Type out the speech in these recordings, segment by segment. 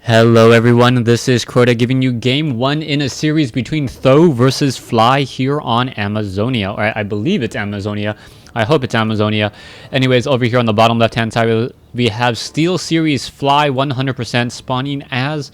Hello everyone, this is Crota giving you game 1 in a series between Th000 versus Fly here on Amazonia. Or I believe it's Amazonia. I hope it's Amazonia. Anyways, over here on the bottom left hand side we have Steel Series Fly 100% spawning as,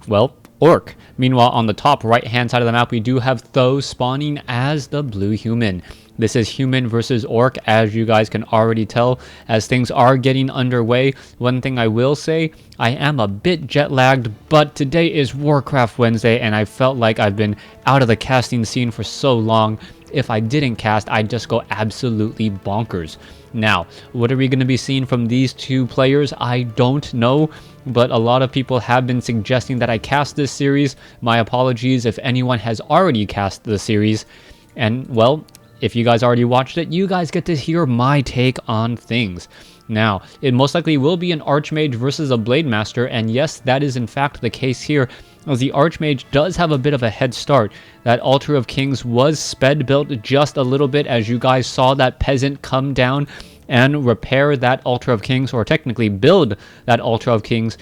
well, Orc. Meanwhile, on the top right hand side of the map we do have Th000 spawning as the Blue Human. This is human versus orc, as you guys can already tell, as things are getting underway. One thing I will say, I am a bit jet lagged, but today is WarCraft Wednesday, and I felt like I've been out of the casting scene for so long. If I didn't cast, I'd just go absolutely bonkers. Now, what are we going to be seeing from these two players? I don't know, but a lot of people have been suggesting that I cast this series. My apologies if anyone has already cast the series. And, well, if you guys already watched it, you guys get to hear my take on things. Now, it most likely will be an Archmage versus a Blade Master, and yes, that is in fact the case here, as the Archmage does have a bit of a head start. That Altar of Kings was sped built just a little bit, as you guys saw that peasant come down and repair that Altar of Kings, or technically build that Altar of Kings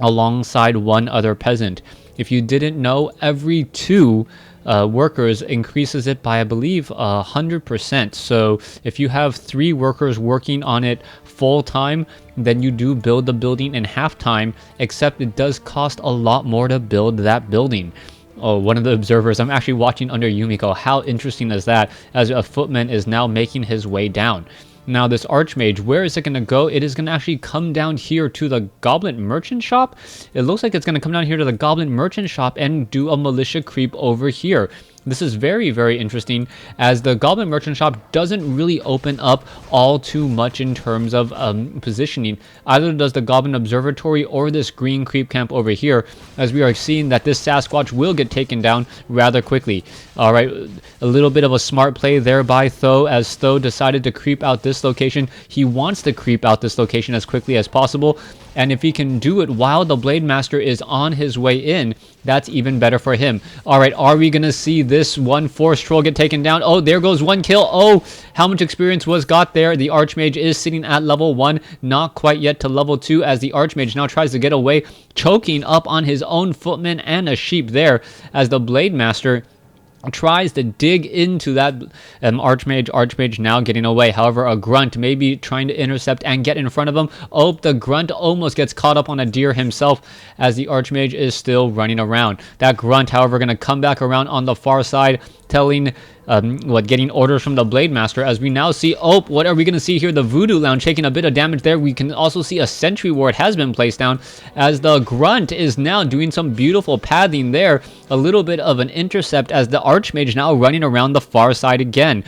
alongside one other peasant. If you didn't know, every two workers increases it by, I believe, 100%. So if you have 3 workers working on it full time, then you do build the building in half time, except it does cost a lot more to build that building. Oh, one of the observers, I'm actually watching under Yumiko. How interesting is that, as a footman is now making his way down. Now this Archmage, where is it going to go? It is going to actually come down here to the Goblin Merchant Shop. It looks like it's going to come down here to the Goblin Merchant Shop and do a militia creep over here. This is very, very interesting, as the Goblin Merchant Shop doesn't really open up all too much in terms of positioning. Either does the Goblin Observatory or this green creep camp over here, as we are seeing that this Sasquatch will get taken down rather quickly. Alright, a little bit of a smart play there by Th000, as Th000 decided to creep out this location. He wants to creep out this location as quickly as possible, and if he can do it while the Blade Master is on his way in, that's even better for him. Alright, are we going to see this one Force Troll get taken down? Oh, there goes one kill. Oh, how much experience was got there? The Archmage is sitting at level 1, not quite yet to level 2, as the Archmage now tries to get away, choking up on his own footman and a sheep there, as the Blade Master tries to dig into that Archmage now getting away. However, a Grunt may be trying to intercept and get in front of him. Oh, the Grunt almost gets caught up on a deer himself, as the Archmage is still running around. That Grunt, however, going to come back around on the far side, telling getting orders from the Blade Master, as we now see, oh, what are we going to see here? The Voodoo Lounge taking a bit of damage there. We can also see a Sentry Ward has been placed down, as the Grunt is now doing some beautiful pathing there. A little bit of an intercept, as the Archmage now running around the far side again.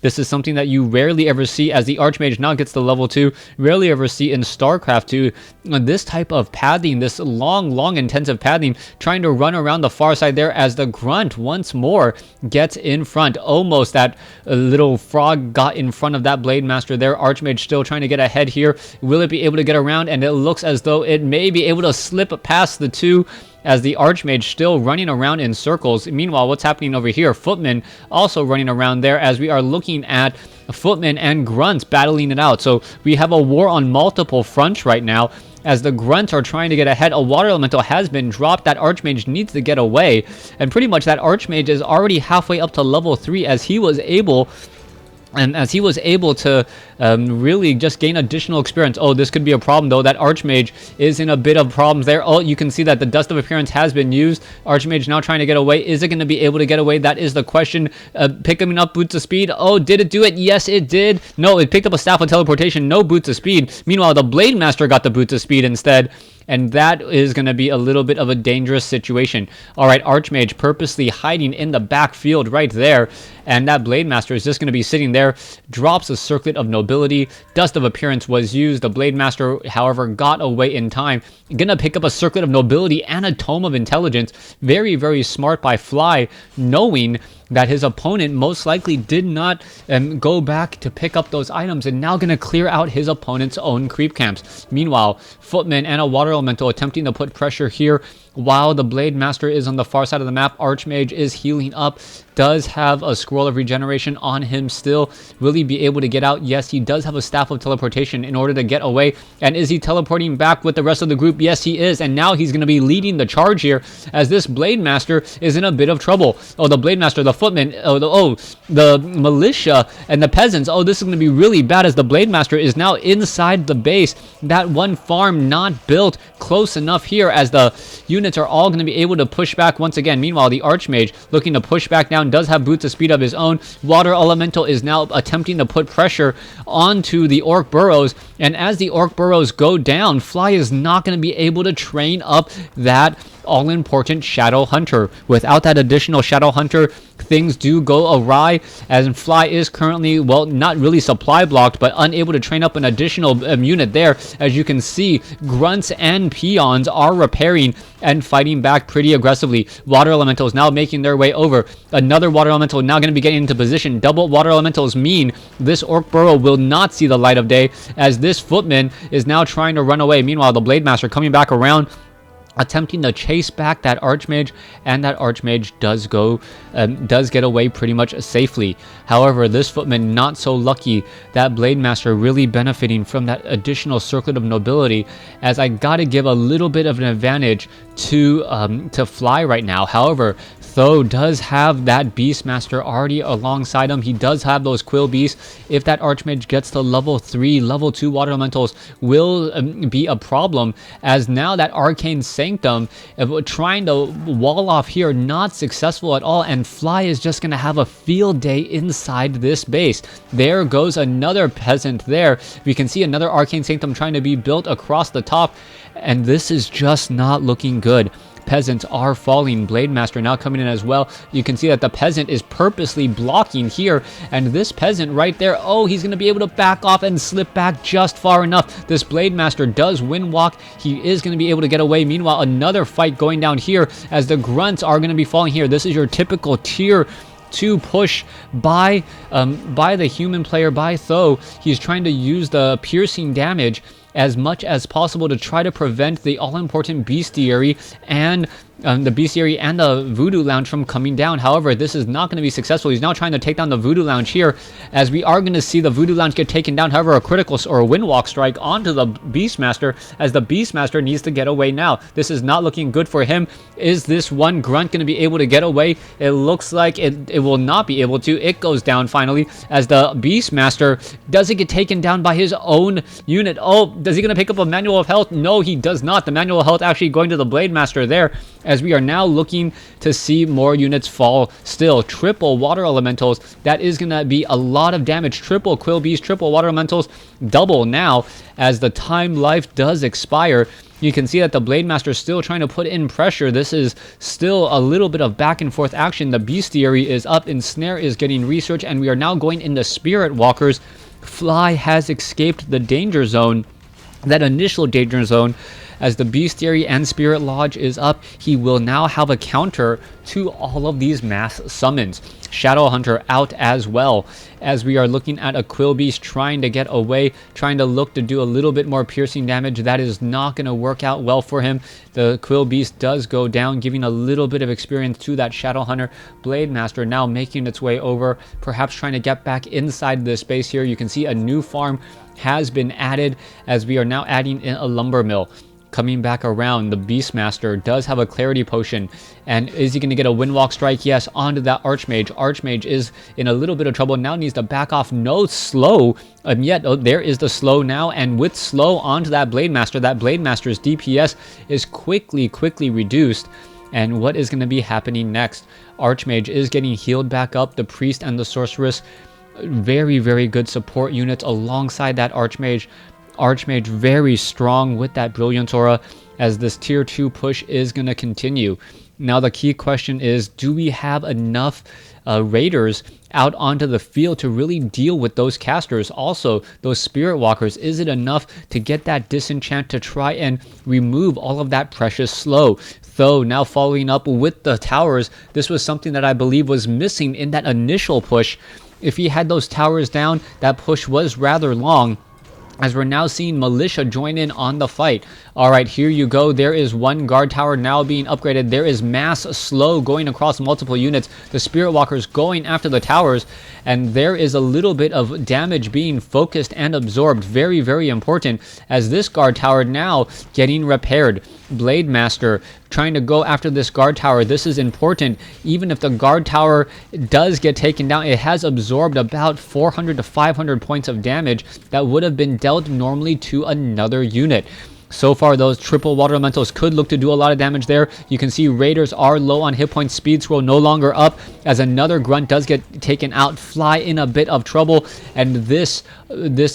This is something that you rarely ever see, as the Archmage now gets to level 2. Rarely ever see in StarCraft 2 this type of pathing, this long intensive pathing, trying to run around the far side there, as the Grunt once more gets in front. Almost that little frog got in front of that Blade Master there. Archmage still trying to get ahead here. Will it be able to get around? And it looks as though it may be able to slip past the two, as the Archmage still running around in circles. Meanwhile, what's happening over here? Footman also running around there, as we are looking at Footman and Grunts battling it out. So we have a war on multiple fronts right now, as the Grunts are trying to get ahead. A Water Elemental has been dropped. That Archmage needs to get away, and pretty much that Archmage is already halfway up to level 3, as he was able to really just gain additional experience. Oh, this could be a problem though. That Archmage is in a bit of problems there. Oh, you can see that the Dust of Appearance has been used. Archmage now trying to get away. Is it going to be able to get away? That is the question. Picking up Boots of Speed. Oh, did it do it? Yes, it did. No, it picked up a Staff of Teleportation. No Boots of Speed. Meanwhile, the Blade Master got the Boots of Speed instead, and that is going to be a little bit of a dangerous situation. Alright, Archmage purposely hiding in the backfield right there, and that Blade Master is just going to be sitting there. Drops a Circlet of Nobility. Dust of Appearance was used. The Blade Master, however, got away in time. Gonna pick up a Circlet of Nobility and a Tome of Intelligence. Very, very smart by Fly, knowing that his opponent most likely did not go back to pick up those items, and now going to clear out his opponent's own creep camps. Meanwhile, Footman and a Water Elemental attempting to put pressure here, while the Blade Master is on the far side of the map. Archmage is healing up, does have a Scroll of Regeneration on him still. Will he be able to get out? Yes, he does have a Staff of Teleportation in order to get away. And is he teleporting back with the rest of the group? Yes, he is. And now he's going to be leading the charge here, as this Blade Master is in a bit of trouble. Oh, the Blade Master, the Footman, the Militia, and the Peasants. Oh, this is going to be really bad, as the Blade Master is now inside the base. That one farm not built close enough here, as the units are all going to be able to push back once again. Meanwhile, the Archmage looking to push back down, does have boots of speed of his own. Water Elemental is now attempting to put pressure onto the Orc Burrows, and as the Orc Burrows go down, Fly is not going to be able to train up that all-important Shadow Hunter. Without that additional Shadow Hunter, things do go awry, as Fly is currently, well, not really supply blocked, but unable to train up an additional unit there. As you can see, Grunts and Peons are repairing and fighting back pretty aggressively. Water Elementals now making their way over. Another Water Elemental now going to be getting into position. Double Water Elementals mean this Orc Burrow will not see the light of day, as this Footman is now trying to run away. Meanwhile, the Blade Master coming back around, attempting to chase back that Archmage, and that Archmage does get away pretty much safely. However, this Footman not so lucky. That Blade Master really benefiting from that additional Circlet of Nobility, as I gotta give a little bit of an advantage to Fly right now. However, Th000 does have that Beastmaster already alongside him. He does have those Quill Beasts. If that Archmage gets to level 3, level 2 Water Elementals will be a problem, as now that Arcane Sanctum trying to wall off here, not successful at all, and Fly is just going to have a field day inside this base. There goes another Peasant there. We can see another Arcane Sanctum trying to be built across the top, and this is just not looking good. Peasants are falling. Blade Master now coming in as well. You can see that the Peasant is purposely blocking here, and this Peasant right there, oh, he's going to be able to back off and slip back just far enough. This Blade Master does wind walk. He is going to be able to get away. Meanwhile, another fight going down here, as the Grunts are going to be falling here. This is your typical tier 2 push by the human player, by Th000. He's trying to use the piercing damage as much as possible to try to prevent the all-important Bestiary and the Voodoo Lounge from coming down. However, this is not going to be successful. He's now trying to take down the Voodoo Lounge here, as we are going to see the Voodoo Lounge get taken down. However, a critical or a Windwalk strike onto the Beastmaster, as the Beastmaster needs to get away now. This is not looking good for him. Is this one Grunt going to be able to get away? It looks like it will not be able to. It goes down finally, as the Beastmaster doesn't get taken down by his own unit. Oh, is he going to pick up a Manual of Health? No, he does not. The Manual of Health actually going to the Blade Master there, as we are now looking to see more units fall still. Triple Water Elementals, that is going to be a lot of damage. Triple Quill Beast, triple Water Elementals, double now, as the time life does expire. You can see that the Blade Master is still trying to put in pressure. This is still a little bit of back and forth action. The Bestiary is up, Ensnare is getting research, and we are now going into Spirit Walkers. Fly has escaped the danger zone, that initial danger zone, as the Bestiary and Spirit Lodge is up. He will now have a counter to all of these mass summons. Shadow Hunter out as well, as we are looking at a Quill Beast trying to get away, trying to look to do a little bit more piercing damage. That is not going to work out well for him. The Quill Beast does go down, giving a little bit of experience to that Shadow Hunter. Blade Master now making its way over, perhaps trying to get back inside this space here. You can see a new farm has been added, as we are now adding in a lumber mill. Coming back around, the Beastmaster does have a Clarity Potion, and is he going to get a Windwalk strike? Yes, onto that Archmage. Archmage is in a little bit of trouble, now needs to back off. No slow, and yet there is the slow now, and with slow onto that Blade Master, that Blade Master's DPS is quickly reduced. And what is going to be happening next? Archmage is getting healed back up. The Priest and the Sorceress, very good support units alongside that Archmage. Archmage very strong with that Brilliance Aura, as this tier 2 push is going to continue. Now the key question is, do we have enough raiders out onto the field to really deal with those casters. Also, those Spirit Walkers, is it enough to get that disenchant to try and remove all of that precious slow? Though now following up with the towers, this was something that I believe was missing in that initial push. If he had those towers down, that push was rather long, as we're now seeing Militia join in on the fight. All right, here you go. There is one guard tower now being upgraded. There is mass slow going across multiple units. The Spirit Walkers going after the towers, and there is a little bit of damage being focused and absorbed. Very, very important, as this guard tower now getting repaired. Blade Master trying to go after this guard tower. This is important. Even if the guard tower does get taken down, it has absorbed about 400 to 500 points of damage that would have been dealt normally to another unit. So far, those triple water elementals could look to do a lot of damage there. You can see Raiders are low on hit points. Speed scroll no longer up, as another grunt does get taken out. Fly in a bit of trouble, and this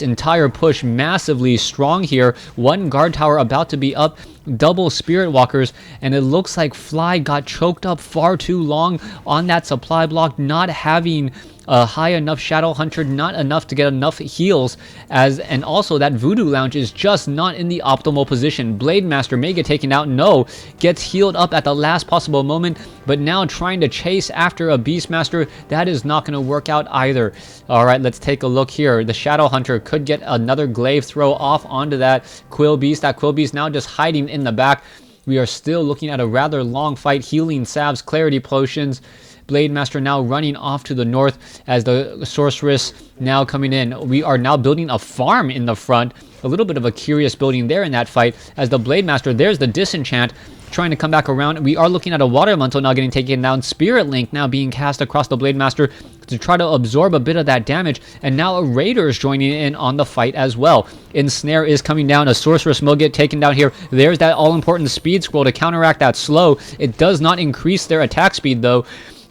entire push massively strong here. One guard tower about to be up. Double Spirit Walkers, and it looks like Fly got choked up far too long on that supply block, not having a high enough Shadow Hunter, not enough to get enough heals, and also that Voodoo Lounge is just not in the optimal position. Blade Master may get taken out. No, gets healed up at the last possible moment, but now trying to chase after a Beastmaster, that is not going to work out either. All right, let's take a look here. The Shadow Hunter could get another glaive throw off onto that Quill Beast. That Quill Beast now just hiding in the back. We are still looking at a rather long fight. Healing salves, clarity potions. Blade Master now running off to the north, as the Sorceress now coming in. We are now building a farm in the front. A little bit of a curious building there in that fight, as the Blade Master, there's the disenchant trying to come back around. We are looking at a Water Elemental now getting taken down. Spirit Link now being cast across the Blade Master to try to absorb a bit of that damage, and now a Raider is joining in on the fight as well. Ensnare is coming down. A Sorceress will get taken down here. There's that all-important speed scroll to counteract that slow. It does not increase their attack speed though,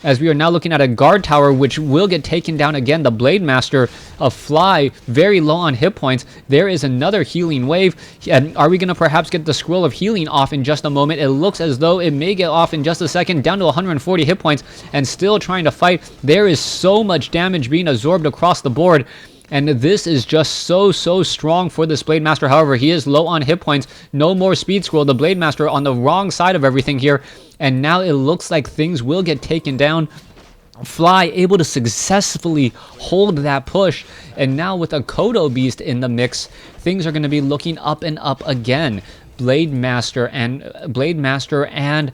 as we are now looking at a guard tower which will get taken down again. The Blade Master of Fly very low on hit points. There is another healing wave, and are we going to perhaps get the scroll of healing off in just a moment? It looks as though it may get off in just a second. Down to 140 hit points and still trying to fight. There is so much damage being absorbed across the board, and this is just so strong for this Blade Master. However, he is low on hit points. No more speed scroll. The Blade Master on the wrong side of everything here, and now it looks like things will get taken down. Fly able to successfully hold that push, and now with a Kodo Beast in the mix, things are going to be looking up and up again. Blade Master and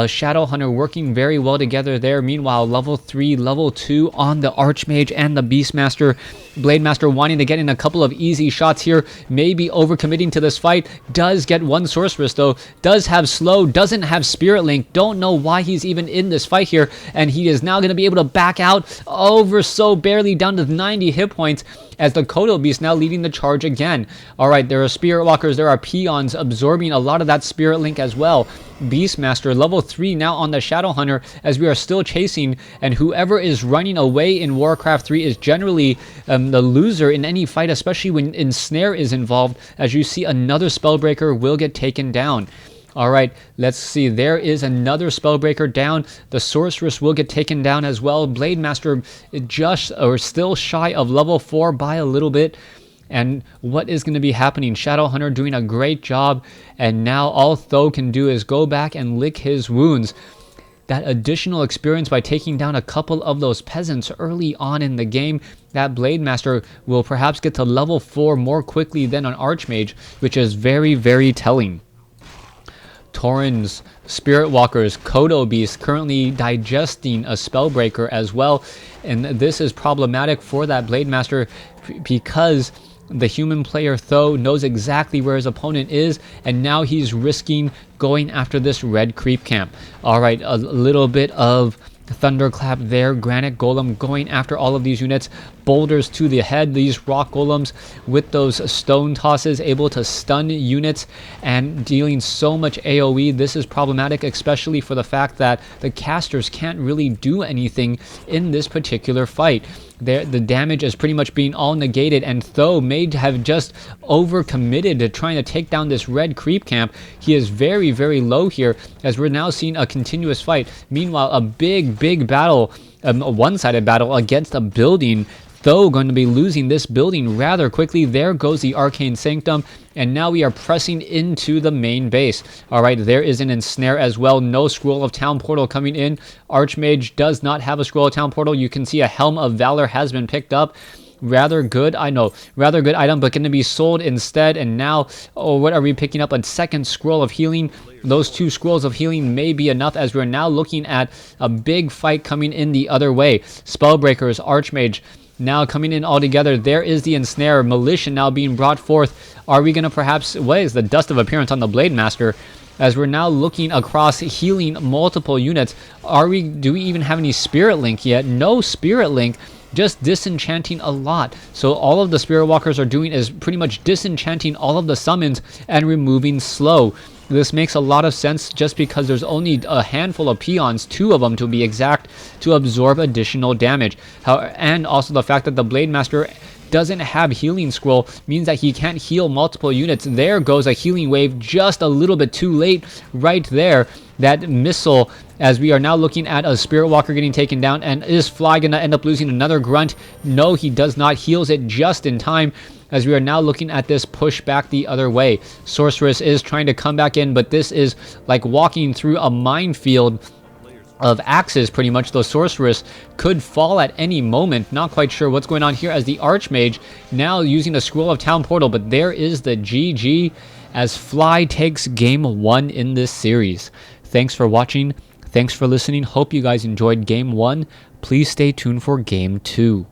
Shadow Hunter working very well together there. Meanwhile, level 3, level 2 on the Archmage and the Beastmaster. Blade Master wanting to get in a couple of easy shots here, maybe overcommitting to this fight. Does get one Sorceress though, does have slow, doesn't have Spirit Link. Don't know why he's even in this fight here, and he is now going to be able to back out over so barely, down to 90 hit points, as the Kodo Beast now leading the charge again. All right, there are Spirit Walkers, there are Peons absorbing a lot of that Spirit Link as well. Beastmaster level 3 now on the Shadow Hunter, as we are still chasing, and whoever is running away in Warcraft 3 is generally the loser in any fight, especially when Ensnare is involved, as you see another Spellbreaker will get taken down. All right, let's see. There is another Spellbreaker down. The Sorceress will get taken down as well. Blade Master still shy of level 4 by a little bit. And what is going to be happening? Shadow Hunter doing a great job, and now all Th000 can do is go back and lick his wounds. That additional experience by taking down a couple of those peasants early on in the game, that Blade Master will perhaps get to level 4 more quickly than an Archmage, which is very telling. Taurens, Spirit Walkers, Kodo Beast currently digesting a Spellbreaker as well, and this is problematic for that Blade Master because the human player Th000 knows exactly where his opponent is, and now he's risking going after this red creep camp. All right, a little bit of Thunderclap there. Granite Golem going after all of these units. Boulders to the head. These rock golems with those stone tosses able to stun units and dealing so much AoE. This is problematic, especially for the fact that the casters can't really do anything in this particular fight. The damage is pretty much being all negated, and Th000 may have just overcommitted to trying to take down this red creep camp. He is very low here, as we're now seeing a continuous fight. Meanwhile, a big battle a one-sided battle against a building. Though going to be losing this building rather quickly. There goes the Arcane Sanctum, and now we are pressing into the main base. All right, there is an ensnare as well. No Scroll of Town Portal coming in. Archmage does not have a Scroll of Town Portal. You can see a Helm of Valor has been picked up. Rather good, I know, rather good item, but going to be sold instead. And now, oh, what are we picking up? A second Scroll of Healing. Those 2 Scrolls of Healing may be enough, as we're now looking at a big fight coming in the other way. Spellbreakers, Archmage, now coming in all together. There is the Ensnare. Militia now being brought forth. Are we going to perhaps... What is the Dust of Appearance on the Blade Master? As we're now looking across, healing multiple units. Do we even have any Spirit Link yet? No Spirit Link. Just disenchanting a lot. So all of the Spirit Walkers are doing is pretty much disenchanting all of the summons and removing slow. This makes a lot of sense just because there's only a handful of peons, 2 of them to be exact, to absorb additional damage. And also the fact that the Blade Master doesn't have Healing Scroll means that he can't heal multiple units. There goes a healing wave just a little bit too late right there. That missile, as we are now looking at a Spirit Walker getting taken down. And is Fly going to end up losing another grunt? No, he does not. Heals it just in time, as we are now looking at this push back the other way. Sorceress is trying to come back in, but this is like walking through a minefield of axes pretty much. The Sorceress could fall at any moment. Not quite sure what's going on here, as the Archmage now using a Scroll of Town Portal, but there is the GG as Fly takes game 1 in this series. Thanks for watching. Thanks for listening. Hope you guys enjoyed game 1. Please stay tuned for game 2.